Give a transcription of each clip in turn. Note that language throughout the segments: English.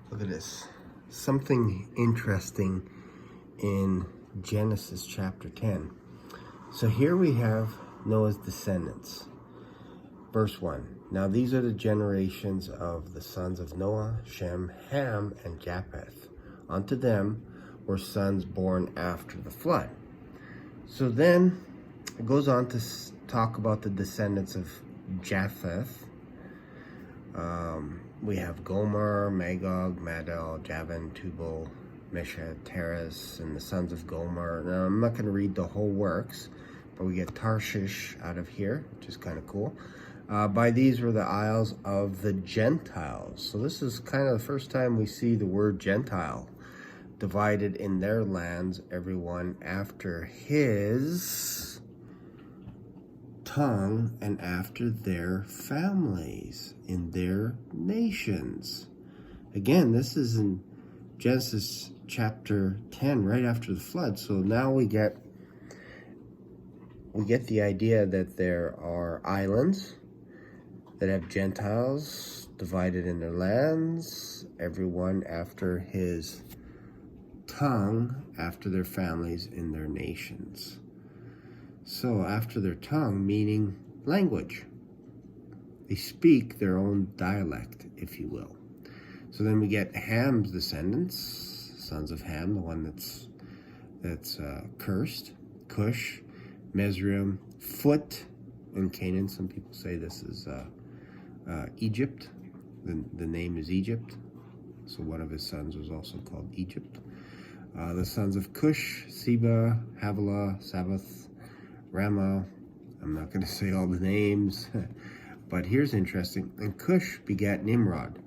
Look at this. Something interesting in Genesis chapter 10. So here we have Noah's descendants. Verse 1. Now these are the generations of the sons of Noah, Shem, Ham, and Japheth. Unto them were sons born after the flood. So then it goes on to talk about the descendants of Japheth. We have Gomer, Magog, Madai, Javan, Tubal, Mesha, Teres, and the sons of Gomer. Now, I'm not going to read the whole works, but we get Tarshish out of here, which is kind of cool. By these were the isles of the Gentiles. So this is kind of the first time we see the word Gentile. Divided in their lands, everyone after his tongue and after their families in their nations. Again, this is in Genesis chapter 10, right after the flood. So now we get the idea that there are islands that have Gentiles divided in their lands, everyone after his tongue, after their families in their nations. So after their tongue, meaning language. They speak their own dialect, if you will. So then we get Ham's descendants, sons of Ham, the one that's cursed, Cush, Mizraim, Phut, and Canaan. Some people say this is Egypt. The name is Egypt. So one of his sons was also called Egypt. The sons of Cush, Seba, Havilah, Sabbath, Ramah. I'm not going to say all the names, but here's interesting. And Cush begat Nimrod.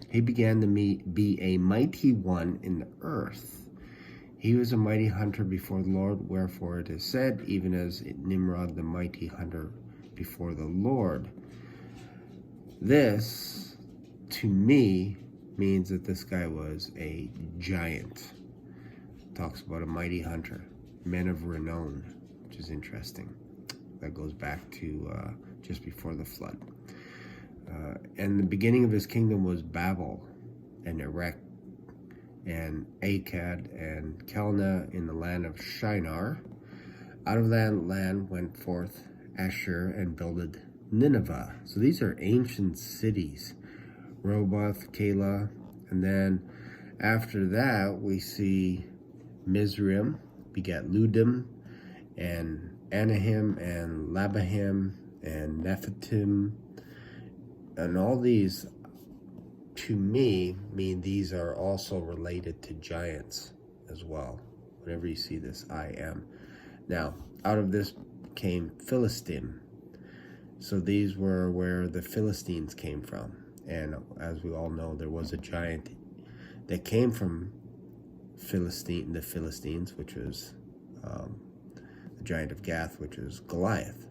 He began to be a mighty one in the earth. He was a mighty hunter before the Lord, wherefore it is said, even as Nimrod the mighty hunter before the Lord. This, to me, means that this guy was a giant. Talks about a mighty hunter, men of renown, which is interesting. That goes back to just before the flood. And the beginning of his kingdom was Babel and Erech and Akkad and Calneh in the land of Shinar. Out of that land went forth Asshur and builded Nineveh. So these are ancient cities. Roboth, Calah, and then after that we see Mizraim begat Ludim and Anahim and Labahim and Nephitim, and all these to me mean these are also related to giants as well. Whenever you see this, I am. Now, out of this came Philistim. So these were where the Philistines came from. And as we all know, there was a giant that came from the Philistines, which was the giant of Gath, which is Goliath.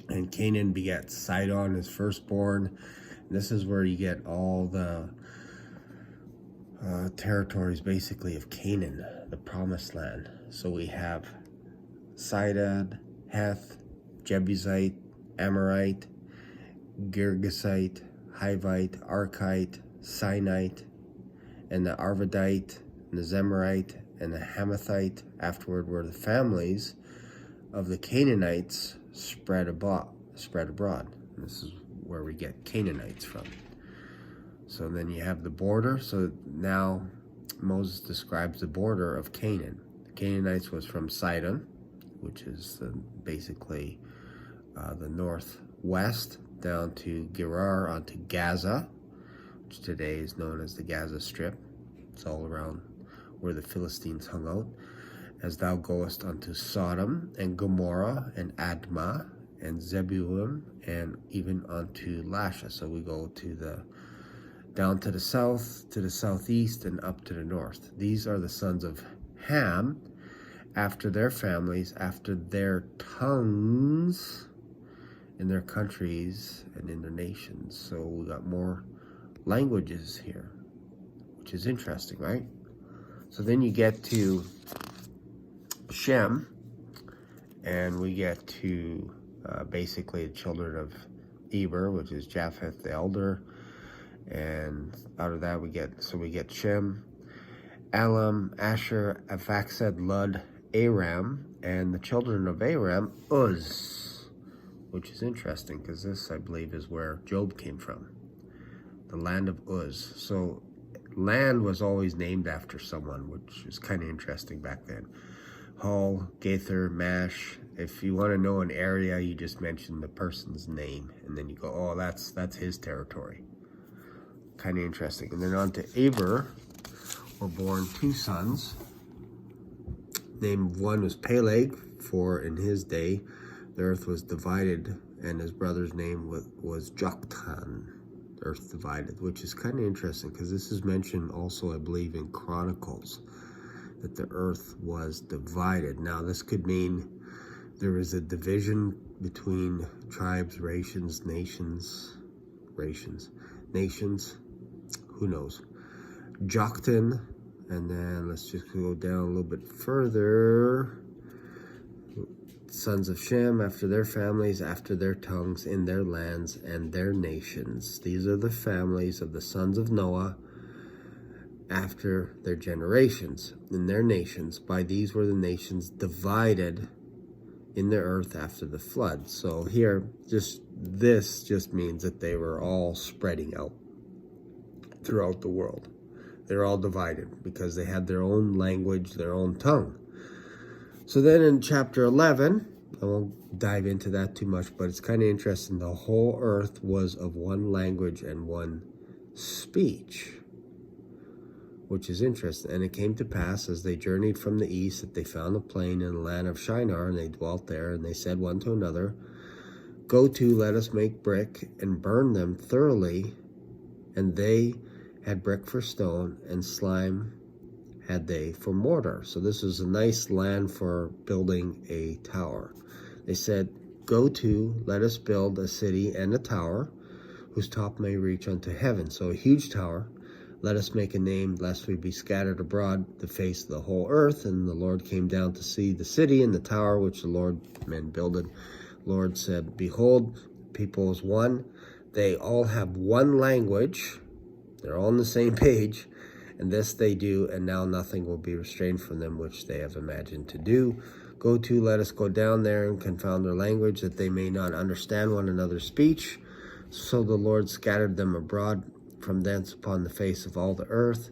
And Canaan begat Sidon, his firstborn. And this is where you get all the territories, basically, of Canaan, the promised land. So we have Sidon, Heth, Jebusite, Amorite, Girgasite, Hivite, Arkite, Sinite, and the Arvadite, and the Zemarite, and the Hamathite. Afterward were the families of the Canaanites spread abroad. And this is where we get Canaanites from. So then you have the border. So now Moses describes the border of Canaan. The Canaanites was from Sidon, which is basically the northwest, down to Gerar, onto Gaza, which today is known as the Gaza Strip. It's all around where the Philistines hung out. As thou goest unto Sodom and Gomorrah and Admah and Zebulun and even unto Lasha. So we go to down to the south, to the southeast, and up to the north. These are the sons of Ham, after their families, after their tongues, in their countries and in their nations. So we got more languages here, which is interesting, right? So then you get to Shem, and we get to basically the children of Eber, which is Japheth the elder, And out of that we get Shem, Elam, Asher, Aphaxad, Lud, Aram, and the children of Aram, Uz, which is interesting because this, I believe, is where Job came from, the land of Uz. So land was always named after someone, which is kind of interesting back then. Hall, Gaither, Mash. If you want to know an area, you just mention the person's name, and then you go, oh, that's his territory. Kind of interesting. And then on to Eber were born 2 sons. Name of one was Peleg, for in his day the earth was divided, and his brother's name was Joktan. The earth divided, which is kind of interesting because this is mentioned also, I believe, in Chronicles, that the earth was divided. Now, this could mean there was a division between tribes, nations, who knows. Joktan, and then let's just go down a little bit further. Sons of Shem, after their families, after their tongues, in their lands and their nations. These are the families of the sons of Noah, after their generations, in their nations. By these were the nations divided in the earth after the flood. So here, this just means that they were all spreading out throughout the world. They're all divided because they had their own language, their own tongue. So then in chapter 11, I won't dive into that too much, but it's kind of interesting. The whole earth was of one language and one speech, which is interesting. And it came to pass, as they journeyed from the east, that they found a plain in the land of Shinar, and they dwelt there. And they said one to another, go to, let us make brick and burn them thoroughly. And they had brick for stone, and slime had they for mortar. So this is a nice land for building a tower. They said, go to, let us build a city and a tower, whose top may reach unto heaven. So a huge tower. Let us make a name, lest we be scattered abroad the face of the whole earth. And the Lord came down to see the city and the tower which the Lord men builded. Lord said, behold, people is one. They all have one language. They're all on the same page. And this they do, and now nothing will be restrained from them which they have imagined to do. Go to, let us go down there and confound their language, that they may not understand one another's speech. So the Lord scattered them abroad from thence upon the face of all the earth,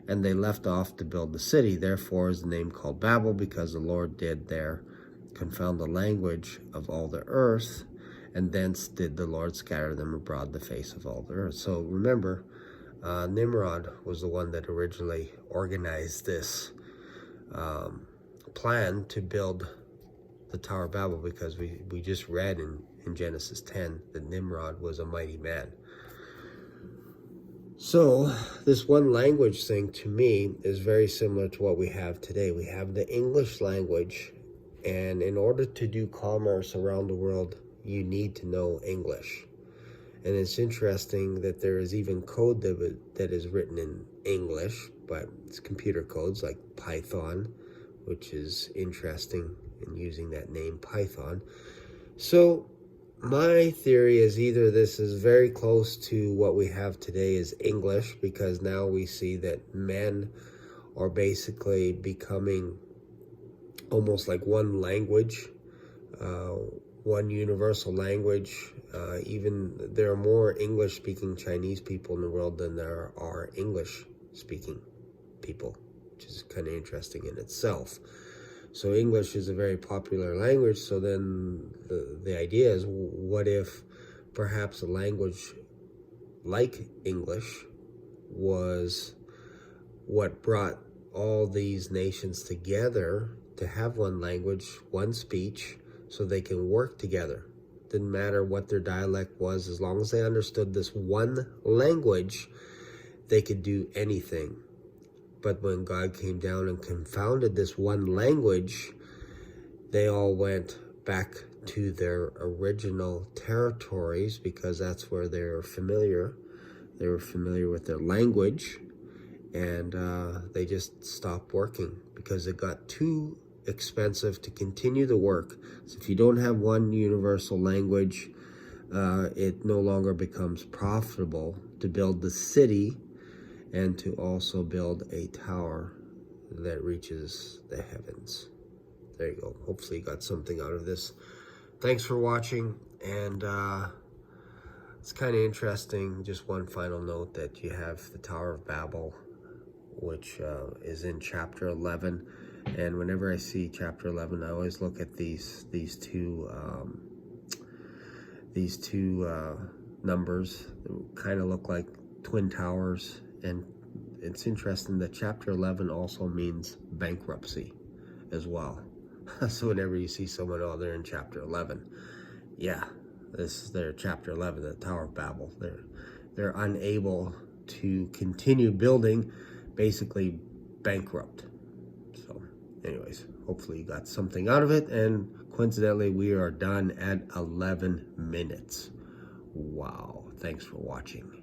and they left off to build the city. Therefore is the name called Babel, because the Lord did there confound the language of all the earth, and thence did the Lord scatter them abroad the face of all the earth. So remember, Nimrod was the one that originally organized this plan to build the Tower of Babel, because we just read in Genesis 10 that Nimrod was a mighty man. So this one language thing, to me, is very similar to what we have today. We have the English language, and in order to do commerce around the world, you need to know English. And it's interesting that there is even code that is written in English, but it's computer codes like Python, which is interesting in using that name, Python. So my theory is either this is very close to what we have today is English, because now we see that men are basically becoming almost like one language, one universal language. Even there are more English-speaking Chinese people in the world than there are English-speaking people, which is kind of interesting in itself. So English is a very popular language. So then the idea is, what if perhaps a language like English was what brought all these nations together to have one language, one speech, so they can work together? Didn't matter what their dialect was, as long as they understood this one language, they could do anything. But when God came down and confounded this one language, they all went back to their original territories, because that's where they were familiar. They were familiar with their language, and they just stopped working because it got too expensive to continue the work. So if you don't have one universal language, it no longer becomes profitable to build the city and to also build a tower that reaches the heavens. There you go. Hopefully you got something out of this. Thanks for watching, and it's kind of interesting. Just one final note, that you have the Tower of Babel, which is in chapter 11. And whenever I see chapter 11, I always look at these two numbers. They kind of look like twin towers, and it's interesting that chapter 11 also means bankruptcy as well. So whenever you see someone, oh, they're in chapter 11, yeah, this is their chapter 11, the Tower of Babel. They're unable to continue building, basically bankrupt. So anyways, hopefully you got something out of it, and coincidentally we are done at 11 minutes. Wow, thanks for watching.